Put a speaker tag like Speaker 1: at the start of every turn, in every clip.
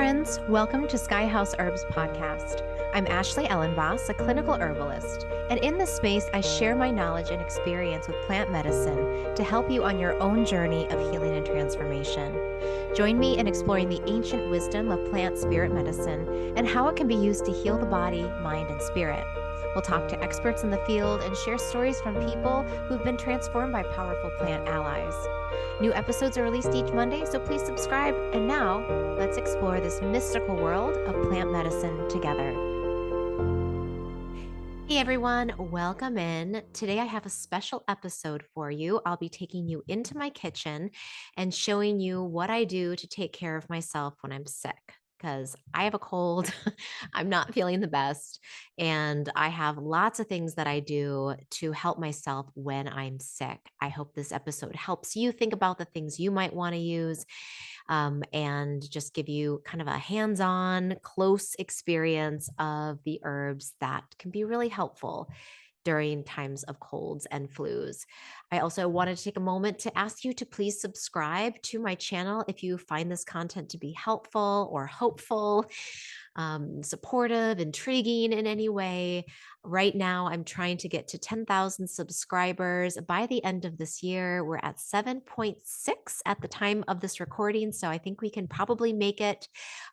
Speaker 1: friends. Welcome to Sky House Herbs podcast. I'm Ashley Ellenvoss, a clinical herbalist, and in this space, I share my knowledge and experience with plant medicine to help you on your own journey of healing and transformation. Join me in exploring the ancient wisdom of plant spirit medicine and how it can be used to heal the body, mind, and spirit. We'll talk to experts in the field and share stories from people who've been transformed by powerful plant allies. New episodes are released each Monday, so please subscribe. And now, let's explore this mystical world of plant medicine together. Hey everyone, welcome in. Today I have a special episode for you. I'll be taking you into my kitchen and showing you what I do to take care of myself when I'm sick. Because I have a cold, I'm not feeling the best, and I have lots of things that I do to help myself when I'm sick. I hope this episode helps you think about the things you might want to use and just give you kind of a hands-on, close experience of the herbs that can be really helpful during times of colds and flus. I also wanted to take a moment to ask you to please subscribe to my channel if you find this content to be helpful or hopeful, supportive, intriguing in any way. Right now, I'm trying to get to 10,000 subscribers by the end of this year. We're at 7.6 at the time of this recording, so I think we can probably make it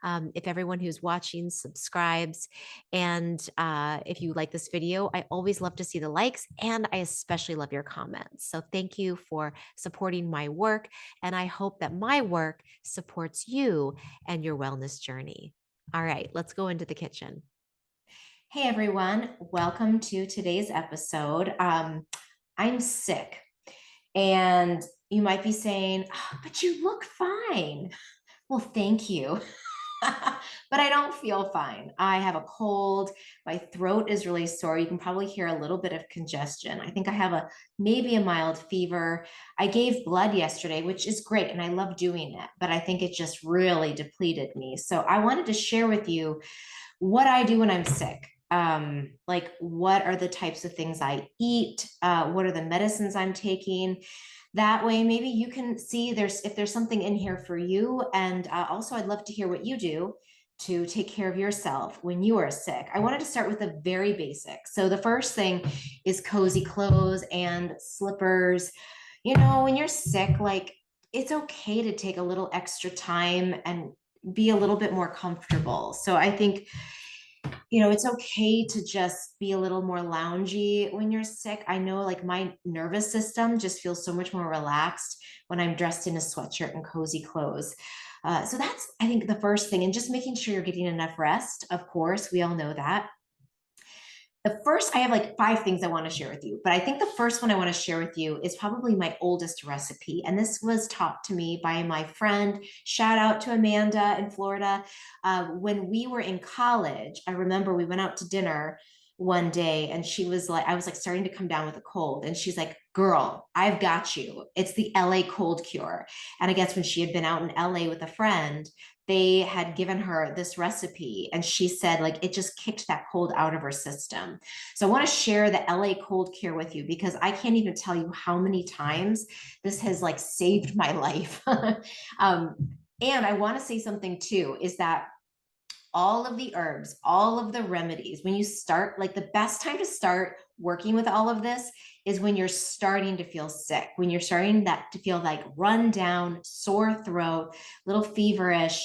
Speaker 1: if everyone who's watching subscribes. And if you like this video, I always love to see the likes, and I especially love your comments. So thank you for supporting my work, and I hope that my work supports you and your wellness journey. All right, let's go into the kitchen. Hey everyone, welcome to today's episode. I'm sick, and you might be saying, oh, but you look fine. Well, thank you. But I don't feel fine. I have a cold. My throat is really sore. You can probably hear a little bit of congestion. I think I have maybe a mild fever. I gave blood yesterday, which is great, and I love doing it, but I think it just really depleted me. So I wanted to share with you what I do when I'm sick. Like what are the types of things I eat? What are the medicines I'm taking? That way, maybe you can see if there's something in here for you. And also, I'd love to hear what you do to take care of yourself when you are sick. I wanted to start with the very basic. So the first thing is cozy clothes and slippers. You know, when you're sick, like it's okay to take a little extra time and be a little bit more comfortable. So I think, you know, it's okay to just be a little more loungy when you're sick. I know like my nervous system just feels so much more relaxed when I'm dressed in a sweatshirt and cozy clothes. So that's, I think, the first thing. And just making sure you're getting enough rest. Of course, we all know that. I have like 5 things I want to share with you, but I think the first one I want to share with you is probably my oldest recipe. And this was taught to me by my friend. Shout out to Amanda in Florida. When we were in college, I remember we went out to dinner one day and she was like, I was like starting to come down with a cold. And she's like, girl, I've got you. It's the LA cold cure. And I guess when she had been out in LA with a friend, they had given her this recipe and she said like it just kicked that cold out of her system. So I want to share the LA cold cure with you because I can't even tell you how many times this has like saved my life. And I want to say something too, is that all of the herbs, all of the remedies, when you start, like the best time to start working with all of this is when you're starting to feel sick, when you're starting to feel like run down, sore throat, little feverish.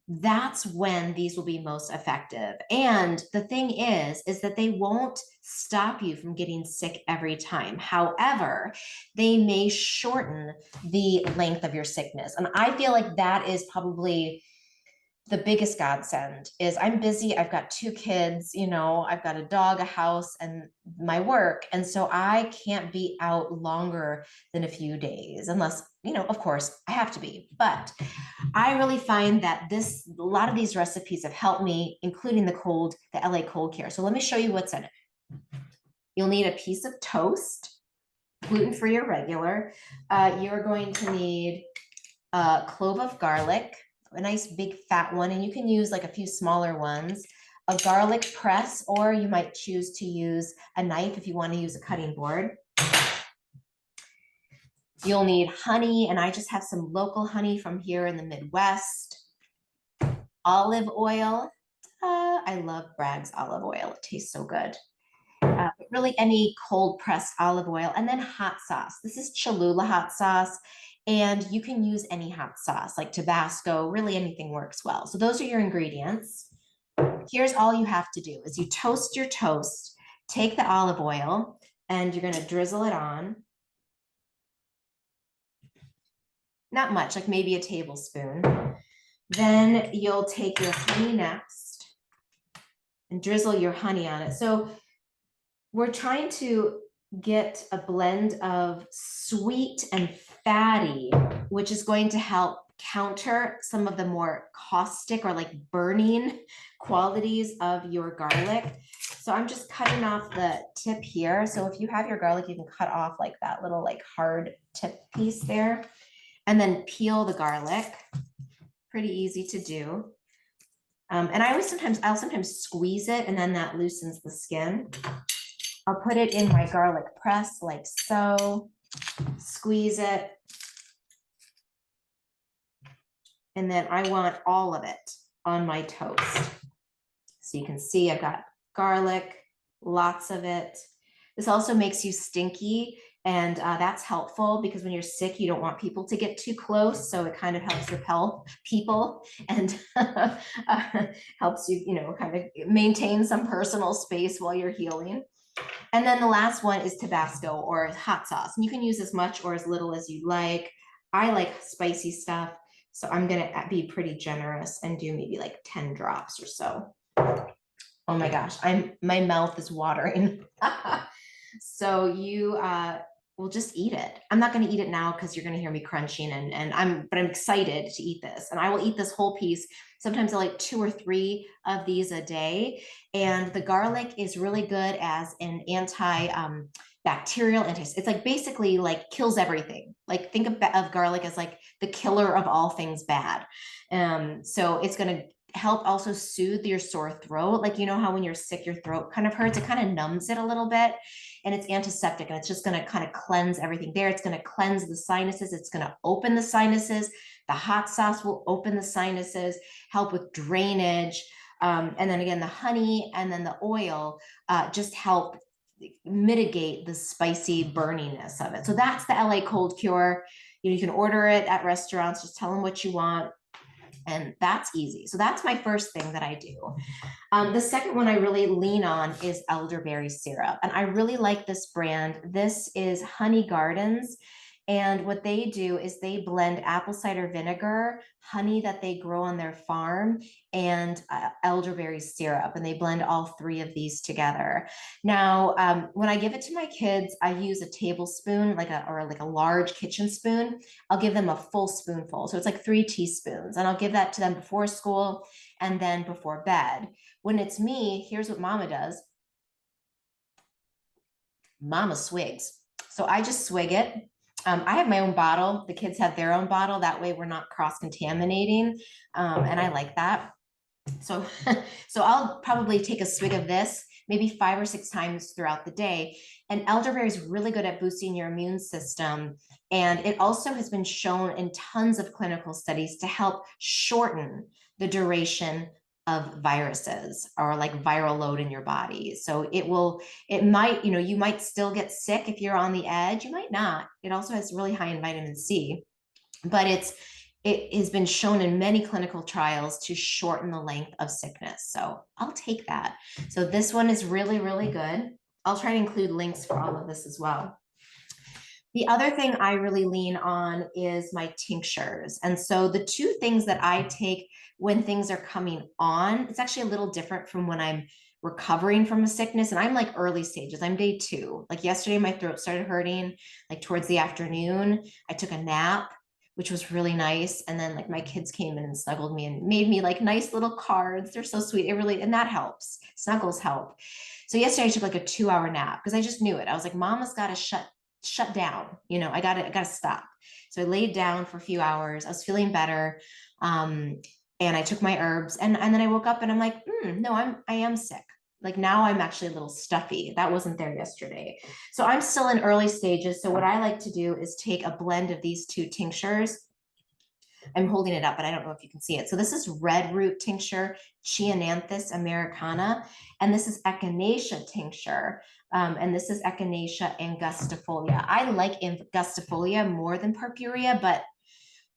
Speaker 1: That's when these will be most effective. And the thing is that they won't stop you from getting sick every time. However, they may shorten the length of your sickness. And I feel like that is probably the biggest godsend. Is I'm busy. I've got 2 kids, you know, I've got a dog, a house, and my work. And so I can't be out longer than a few days unless, you know, of course I have to be. But I really find that a lot of these recipes have helped me, including the LA cold cure. So let me show you what's in it. You'll need a piece of toast, gluten-free or regular. You're going to need a clove of garlic, a nice big fat one, and you can use like a few smaller ones, a garlic press, or you might choose to use a knife if you want to use a cutting board. You'll need honey, and I just have some local honey from here in the Midwest. olive oil. I love Bragg's olive oil. It tastes so good. But really any cold pressed olive oil, and then hot sauce. This is Cholula hot sauce, and you can use any hot sauce like Tabasco, really anything works well. So those are your ingredients. Here's all you have to do is you toast your toast, take the olive oil, and you're going to drizzle it on. Not much, like maybe a tablespoon. Then you'll take your honey next and drizzle your honey on it. So we're trying to get a blend of sweet and fatty, which is going to help counter some of the more caustic or like burning qualities of your garlic. So I'm just cutting off the tip here. So if you have your garlic, you can cut off like that little like hard tip piece there, and then peel the garlic. Pretty easy to do. And I'll sometimes squeeze it, and then that loosens the skin. I'll put it in my garlic press like so, squeeze it. And then I want all of it on my toast. So you can see I've got garlic, lots of it. This also makes you stinky, and that's helpful because when you're sick, you don't want people to get too close. So it kind of helps repel people and helps you, kind of maintain some personal space while you're healing. And then the last one is Tabasco or hot sauce. And you can use as much or as little as you like. I like spicy stuff, so I'm going to be pretty generous and do maybe like 10 drops or so. Oh my gosh, my mouth is watering. So you will just eat it. I'm not going to eat it now because you're going to hear me crunching, but I'm excited to eat this. And I will eat this whole piece. Sometimes I like 2 or 3 of these a day. And the garlic is really good as an bacterial it's like basically like kills everything. Like think of garlic as like the killer of all things bad. So it's going to help also soothe your sore throat. Like, how when you're sick, your throat kind of hurts, it kind of numbs it a little bit, and it's antiseptic, and it's just going to kind of cleanse everything there. It's going to cleanse the sinuses. It's going to open the sinuses. The hot sauce will open the sinuses, help with drainage. And then again, the honey and then the oil just help mitigate the spicy burniness of it. So that's the LA cold cure. You can order it at restaurants, just tell them what you want. And that's easy. So that's my first thing that I do. The second one I really lean on is elderberry syrup. And I really like this brand. This is Honey Gardens. And what they do is they blend apple cider vinegar, honey that they grow on their farm, and elderberry syrup. And they blend all 3 of these together. Now, when I give it to my kids, I use a tablespoon, or a large kitchen spoon. I'll give them a full spoonful. So it's like 3 teaspoons. And I'll give that to them before school and then before bed. When it's me, here's what Mama does. Mama swigs. So I just swig it. I have my own bottle. The kids have their own bottle. That way we're not cross-contaminating. And I like that. So, so I'll probably take a swig of this maybe 5 or 6 times throughout the day. And elderberry is really good at boosting your immune system. And it also has been shown in tons of clinical studies to help shorten the duration of viruses or like viral load in your body. So it might, you might still get sick if you're on the edge. You might not. It also has really high in vitamin C, but it has been shown in many clinical trials to shorten the length of sickness. So I'll take that. So this one is really, really good. I'll try to include links for all of this as well. The other thing I really lean on is my tinctures. And so the 2 things that I take when things are coming on, it's actually a little different from when I'm recovering from a sickness. And I'm like early stages. I'm day 2. Like yesterday, my throat started hurting like towards the afternoon. I took a nap, which was really nice. And then like my kids came in and snuggled me and made me like nice little cards. They're so sweet. And that helps. Snuggles help. So yesterday I took like a 2-hour nap because I just knew it. I was like, Mama's got to shut down. I gotta stop. So I laid down for a few hours. I was feeling better. And I took my herbs and then I woke up and I'm like, no, I am sick. Like now I'm actually a little stuffy. That wasn't there yesterday. So I'm still in early stages. So what I like to do is take a blend of these 2 tinctures. I'm holding it up, but I don't know if you can see it. So this is red root tincture, Chiananthus americana, and this is echinacea tincture. And this is echinacea angustifolia. I like angustifolia more than purpurea, but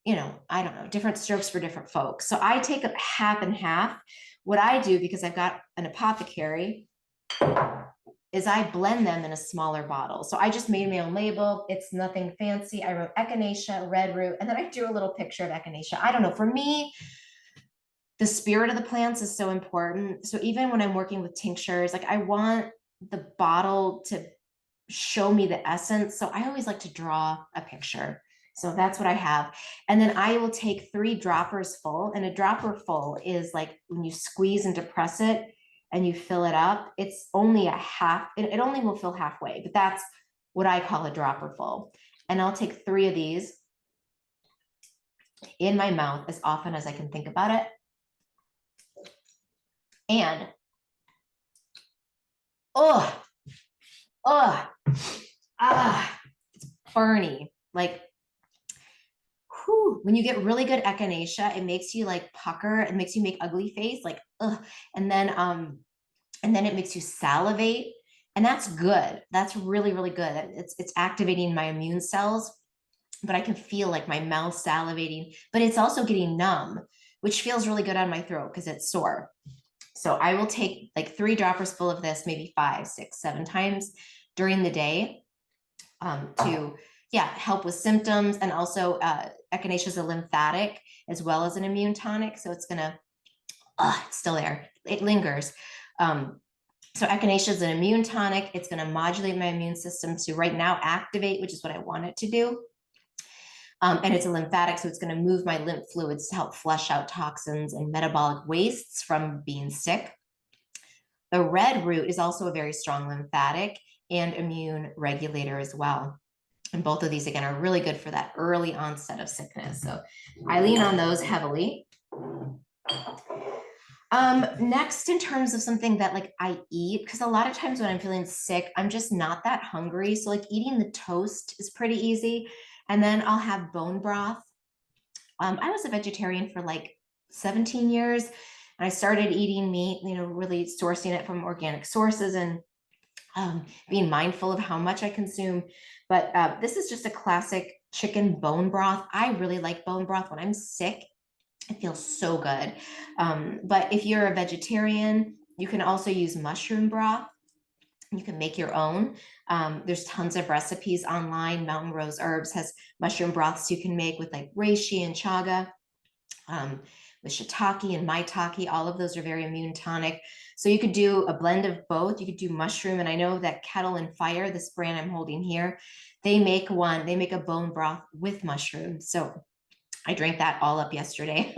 Speaker 1: you know, I don't know, different strokes for different folks. So I take a half and half. What I do, because I've got an apothecary, is I blend them in a smaller bottle. So I just made my own label. It's nothing fancy. I wrote echinacea, red root, and then I drew a little picture of echinacea. I don't know, for me, the spirit of the plants is so important. So even when I'm working with tinctures, like I want the bottle to show me the essence. So I always like to draw a picture. So that's what I have. And then I will take 3 droppers full, and a dropper full is like when you squeeze and depress it and you fill it up, it's only a half, it only will fill halfway, but that's what I call a dropper full. And I'll take 3 of these in my mouth as often as I can think about it. And, it's burny. Like, whew, when you get really good echinacea, it makes you like pucker, it makes you make ugly face, like, and then it makes you salivate, and that's good. That's really, really good. It's activating my immune cells, but I can feel like my mouth salivating, but it's also getting numb, which feels really good on my throat because it's sore. So I will take like 3 droppers full of this, maybe 5, 6, 7 times during the day, to help with symptoms. And also echinacea is a lymphatic as well as an immune tonic. So it's gonna, it's still there. It lingers. So echinacea is an immune tonic. It's gonna modulate my immune system to right now activate, which is what I want it to do. And it's a lymphatic, so it's going to move my lymph fluids to help flush out toxins and metabolic wastes from being sick. The red root is also a very strong lymphatic and immune regulator as well. And both of these, again, are really good for that early onset of sickness. So I lean on those heavily. Next, in terms of something that like I eat, because a lot of times when I'm feeling sick, I'm just not that hungry. So like eating the toast is pretty easy. And then I'll have bone broth. I was a vegetarian for like 17 years. And I started eating meat, you know, really sourcing it from organic sources and being mindful of how much I consume. But this is just a classic chicken bone broth. I really like bone broth when I'm sick. It feels so good. But if you're a vegetarian, you can also use mushroom broth. You can make your own. There's tons of recipes online. Mountain Rose Herbs has mushroom broths you can make with like reishi and chaga, with shiitake and maitake. All of those are very immune tonic. So you could do a blend of both. You could do mushroom. And I know that Kettle and Fire, this brand I'm holding here, they make a bone broth with mushrooms. So I drank that all up yesterday.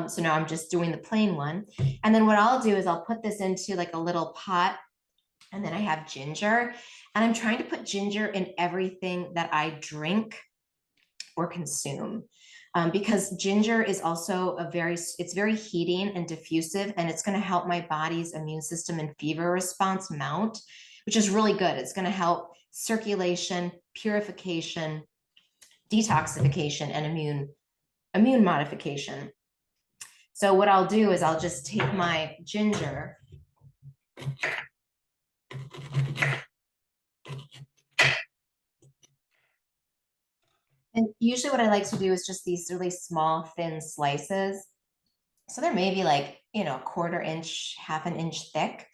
Speaker 1: So now I'm just doing the plain one. And then what I'll do is I'll put this into like a little pot. And then I have ginger, and I'm trying to put ginger in everything that I drink or consume, because ginger is also it's very heating and diffusive, and it's going to help my body's immune system and fever response mount, which is really good. It's going to help circulation, purification, detoxification, and immune modification. So what I'll do is I'll just take my ginger. And usually what I like to do is just these really small, thin slices. So they're maybe like, you know, 1/4 inch, 1/2 inch thick.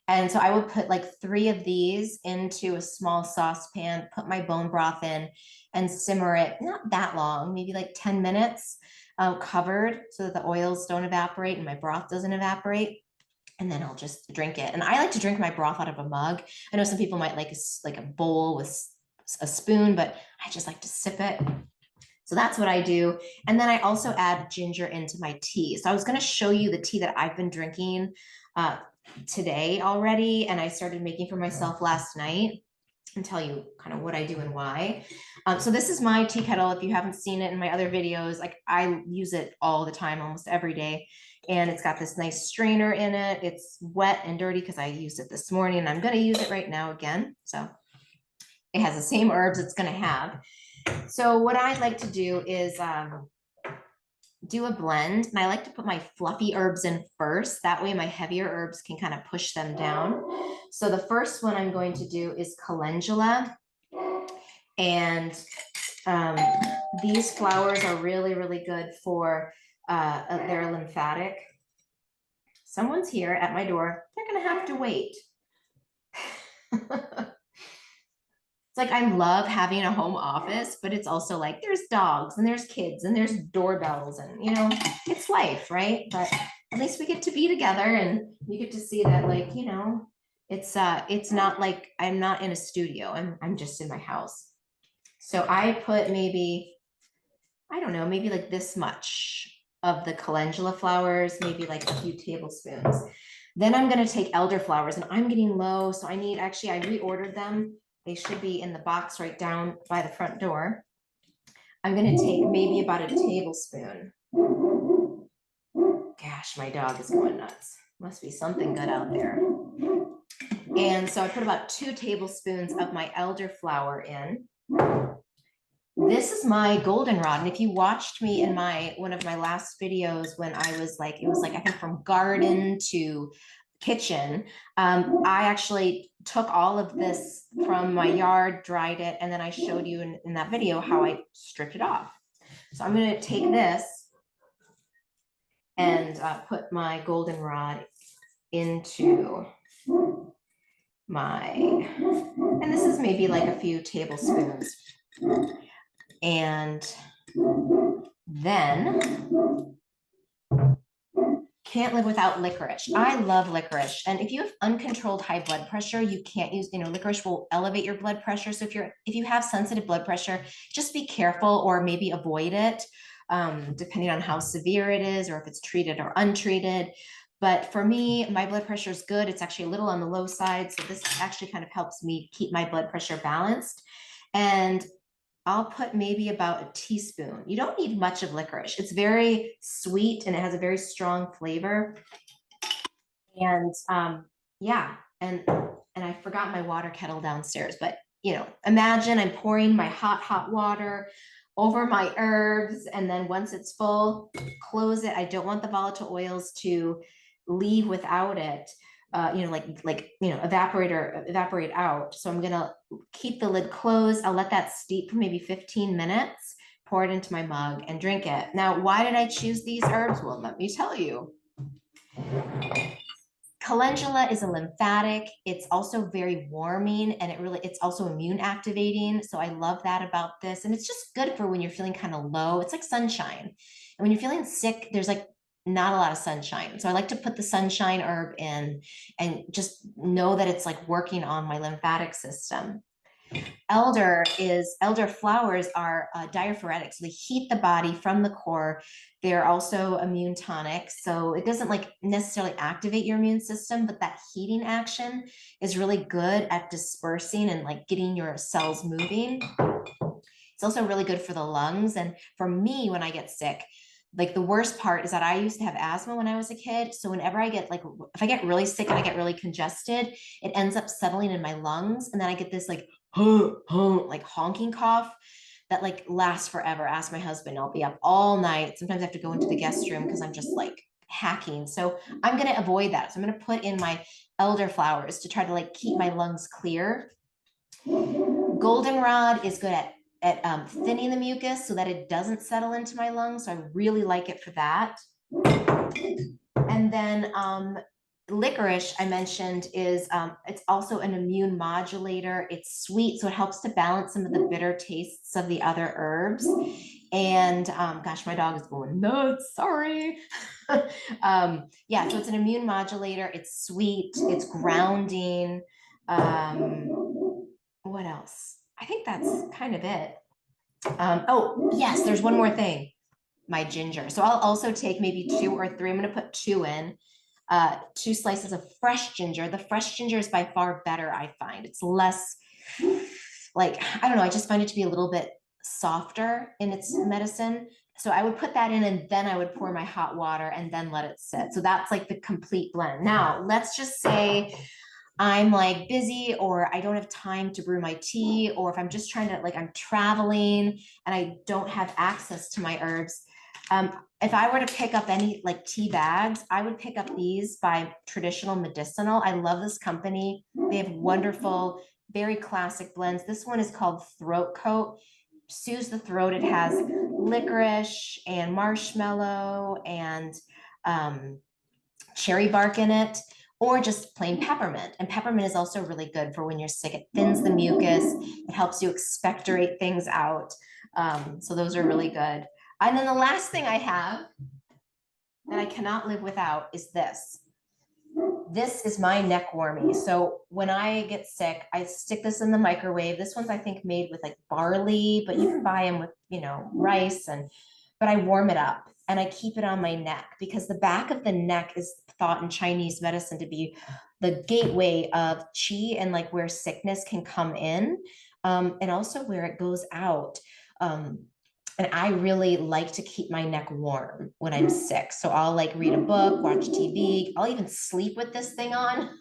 Speaker 1: And so I would put like 3 of these into a small saucepan, put my bone broth in and simmer it, not that long, maybe like 10 minutes, covered so that the oils don't evaporate and my broth doesn't evaporate. And then I'll just drink it. And I like to drink my broth out of a mug. I know some people might like a bowl with a spoon, but I just like to sip it. So that's what I do. And then I also add ginger into my tea. So I was going to show you the tea that I've been drinking today already. And I started making for myself last night, and tell you kind of what I do and why. So this is my tea kettle. If you haven't seen it in my other videos, like I use it all the time, almost every day. And it's got this nice strainer in it. It's wet and dirty because I used it this morning, and I'm going to use it right now again. So it has the same herbs it's going to have. So what I like to do is do a blend, and I like to put my fluffy herbs in first. That way my heavier herbs can kind of push them down. So the first one I'm going to do is calendula. And these flowers are really, really good for, they're lymphatic. Someone's here at my door. They're going to have to wait. It's like I love having a home office, but it's also like there's dogs and there's kids and there's doorbells and it's life, right? But at least we get to be together and you get to see that, like, it's not like I'm not in a studio. I'm just in my house. So I put maybe, I don't know, maybe like this much of the calendula flowers, maybe like a few tablespoons. Then I'm going to take elderflowers, and I'm getting low. So I reordered them. They should be in the box right down by the front door. I'm going to take maybe about a tablespoon. Gosh, my dog is going nuts. Must be something good out there. And so I put about 2 tablespoons of my elderflower in. This is my goldenrod. And if you watched me in one of my last videos when I was like, it was like, I think from garden to kitchen, I actually took all of this from my yard, dried it, and then I showed you in that video how I stripped it off. So I'm going to take this and put my goldenrod into and this is maybe like a few tablespoons. And then can't live without licorice. I love licorice. And if you have uncontrolled high blood pressure, you can't use, licorice will elevate your blood pressure. So if you have sensitive blood pressure, just be careful or maybe avoid it, depending on how severe it is or if it's treated or untreated. But for me, my blood pressure is good. It's actually a little on the low side. So this actually kind of helps me keep my blood pressure balanced. And I'll put maybe about a teaspoon. You don't need much of licorice. It's very sweet and it has a very strong flavor. And yeah, and I forgot my water kettle downstairs, but imagine I'm pouring my hot water over my herbs, and then once it's full, close it. I don't want the volatile oils to leave without it. Evaporate out. So I'm gonna keep the lid closed. I'll let that steep for maybe 15 minutes, pour it into my mug and drink it. Now, why did I choose these herbs? Well, let me tell you. Calendula is a lymphatic. It's also very warming, and it's also immune activating. So I love that about this. And it's just good for when you're feeling kind of low. It's like sunshine. And when you're feeling sick, there's like not a lot of sunshine. So I like to put the sunshine herb in and just know that it's like working on my lymphatic system. Elder flowers are diaphoretic, so they heat the body from the core. They're also immune tonic, so it doesn't like necessarily activate your immune system, but that heating action is really good at dispersing and like getting your cells moving. It's also really good for the lungs. And for me, when I get sick, like the worst part is that I used to have asthma when I was a kid. So whenever I get if I get really sick and I get really congested, it ends up settling in my lungs. And then I get this like honking cough that like lasts forever. Ask my husband, I'll be up all night. Sometimes I have to go into the guest room because I'm just like hacking. So I'm going to avoid that. So I'm going to put in my elderflowers to try to like keep my lungs clear. Goldenrod is good at thinning the mucus so that it doesn't settle into my lungs. So I really like it for that. And then licorice, I mentioned, is it's also an immune modulator. It's sweet, so it helps to balance some of the bitter tastes of the other herbs. And gosh, my dog is going nuts. Sorry. Yeah, so it's an immune modulator. It's sweet. It's grounding. What else? I think that's kind of it. Oh, yes, there's one more thing. My ginger. So I'll also take maybe 2 or 3. I'm going to put 2 in. 2 slices of fresh ginger. The fresh ginger is by far better, I find. It's less like, I don't know, I just find it to be a little bit softer in its medicine. So I would put that in, and then I would pour my hot water and then let it sit. So that's like the complete blend. Now, let's just say I'm like busy, or I don't have time to brew my tea, or if I'm just trying to, like, I'm traveling and I don't have access to my herbs. If I were to pick up any like tea bags, I would pick up these by Traditional Medicinal. I love this company. They have wonderful, very classic blends. This one is called Throat Coat. Soothes the throat. It has licorice and marshmallow and cherry bark in it, or just plain peppermint. And peppermint is also really good for when you're sick. It thins the mucus, it helps you expectorate things out. So those are really good. And then the last thing I have that I cannot live without is this. This is my neck warmie. So when I get sick, I stick this in the microwave. This one's, I think, made with like barley, but you can buy them with, rice. But I warm it up and I keep it on my neck because the back of the neck is thought in Chinese medicine to be the gateway of qi and like where sickness can come in, and also where it goes out. And I really like to keep my neck warm when I'm sick. So I'll like read a book, watch TV. I'll even sleep with this thing on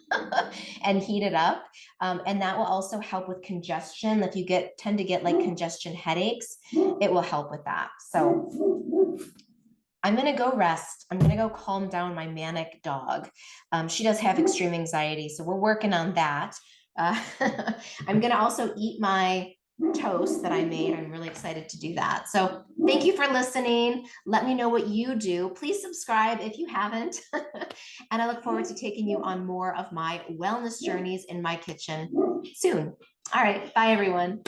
Speaker 1: and heat it up. And that will also help with congestion. If you tend to get like congestion headaches, it will help with that. So I'm going to go rest. I'm going to go calm down my manic dog. She does have extreme anxiety, so we're working on that. I'm going to also eat my toast that I made. I'm really excited to do that. So thank you for listening. Let me know what you do. Please subscribe if you haven't. And I look forward to taking you on more of my wellness journeys in my kitchen soon. All right. Bye, everyone.